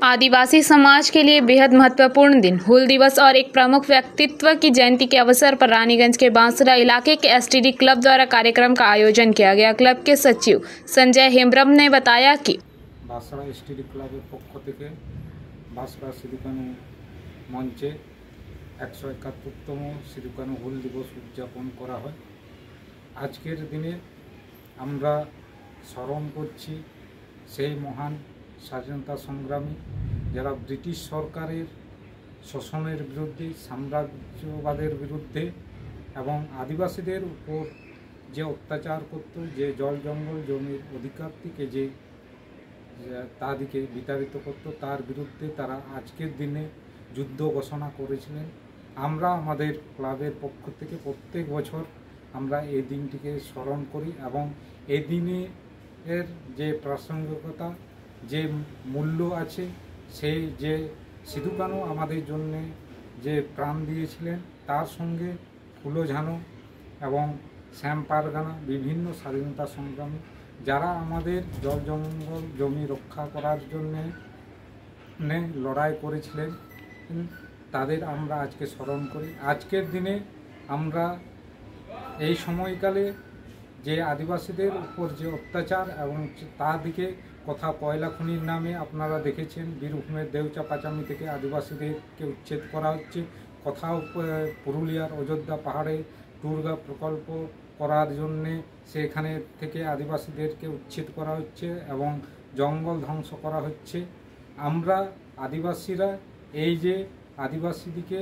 आदिवासी समाज के लिए बेहद महत्वपूर्ण दिन हूल दिवस और एक प्रमुख व्यक्तित्व की जयंती के अवसर पर रानीगंज के बांसुरा इलाके के एसटीडी क्लब द्वारा कार्यक्रम का आयोजन किया गया। क्लब के सचिव संजय हेम्ब्रम ने बताया कि बांसुरा एसटीडी क्लबेर पक्ष থেকে बांसुरा সিধু-কানু মঞ্চে 171তম সিধু-কানু হুল দিবস উদযাপন করা হয়। আজকের দিনে আমরা স্মরণ করছি সেই মহান স্বাধীনতা সংগ্রামী যারা ব্রিটিশ সরকারের শোষণের বিরুদ্ধে, সাম্রাজ্যবাদের বিরুদ্ধে এবং আদিবাসীদের উপর যে অত্যাচার করত, যে জল জঙ্গল জমির অধিকার থেকে যে তাদেরকে বিতাড়িত করত, তার বিরুদ্ধে তারা আজকের দিনে যুদ্ধ ঘোষণা করেছিলেন। আমরা আমাদের ক্লাবের পক্ষ থেকে প্রত্যেক বছর আমরা এই দিনটিকে স্মরণ করি এবং এই দিনের যে প্রাসঙ্গিকতা, যে মূল্য আছে, সেই যে সিধু-কানু আমাদের জন্য যে প্রাণ দিয়েছিলেন, তার সঙ্গে ফুলোঝানো এবং শ্যাম পারগানা বিভিন্ন স্বাধীনতা সংগ্রামী যারা আমাদের জল জঙ্গল জমি রক্ষা করার জন্য লড়াই করেছিলেন, তাদের আমরা আজকে স্মরণ করি। আজকের দিনে আমরা এই সময়কালে যে আদিবাসীদের উপর যে অত্যাচার এবং তাদেরকে কথা কয়লা খনির নামে আপনারা দেখেছেন বীরভূমের দেউচা পাচামি থেকে আদিবাসীদেরকে উচ্ছেদ করা হচ্ছে, কোথাও পুরুলিয়ার অযোধ্যা পাহাড়ে দুর্গা প্রকল্প করার জন্যে সেখানে থেকে আদিবাসীদেরকে উচ্ছেদ করা হচ্ছে এবং জঙ্গল ধ্বংস করা হচ্ছে। আমরা আদিবাসীরা এই যে আদিবাসীদিকে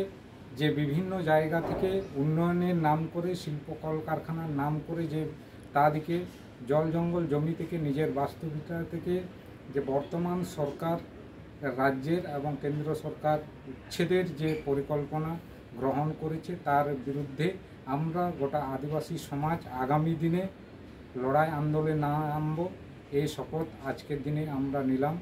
যে বিভিন্ন জায়গা থেকে উন্নয়নের নাম করে, শিল্প কলকারখানার নাম করে যে তাদেরকে জল জঙ্গল জমি থেকে নিজের বাস্তবিকতা থেকে যে বর্তমান সরকার রাজ্যের এবং কেন্দ্র সরকার উচ্ছেদের যে পরিকল্পনা গ্রহণ করেছে, তার বিরুদ্ধে আমরা গোটা আদিবাসী সমাজ আগামী দিনে লড়াই আন্দোলনে নামব, এই শপথ আজকের দিনে আমরা নিলাম।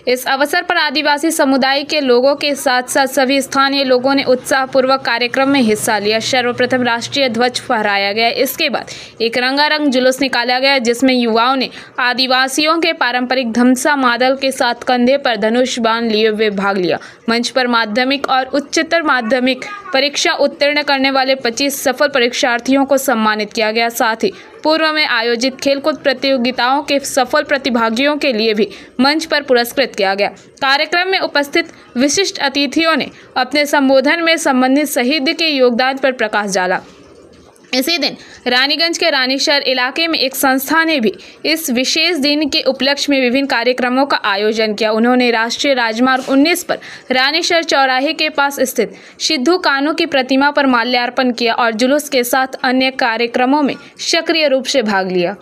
इस अवसर पर आदिवासी समुदाय के लोगों के साथ साथ सभी स्थानीय लोगों ने उत्साहपूर्वक कार्यक्रम में हिस्सा लिया। सर्वप्रथम राष्ट्रीय ध्वज फहराया गया। इसके बाद एक रंगारंग जुलूस निकाला गया जिसमें युवाओं ने आदिवासियों के पारंपरिक धमसा मादल के साथ कंधे पर धनुष बाण लिए हुए भाग लिया। मंच पर माध्यमिक और उच्चतर माध्यमिक परीक्षा उत्तीर्ण करने वाले 25 सफल परीक्षार्थियों को सम्मानित किया गया। साथ ही पूर्व में आयोजित खेलकूद प्रतियोगिताओं के सफल प्रतिभागियों के लिए भी मंच पर पुरस्कृत किया गया। कार्यक्रम में उपस्थित विशिष्ट अतिथियों ने अपने संबोधन में संबंधित शहीद के योगदान पर प्रकाश डाला। इसी दिन रानीगंज के रानीशहर इलाके में एक संस्था ने भी इस विशेष दिन के उपलक्ष्य में विभिन्न कार्यक्रमों का आयोजन किया। उन्होंने राष्ट्रीय राजमार्ग 19 पर रानीशहर चौराहे के पास स्थित सिधु-कानू की प्रतिमा पर माल्यार्पण किया और जुलूस के साथ अन्य कार्यक्रमों में सक्रिय रूप से भाग लिया।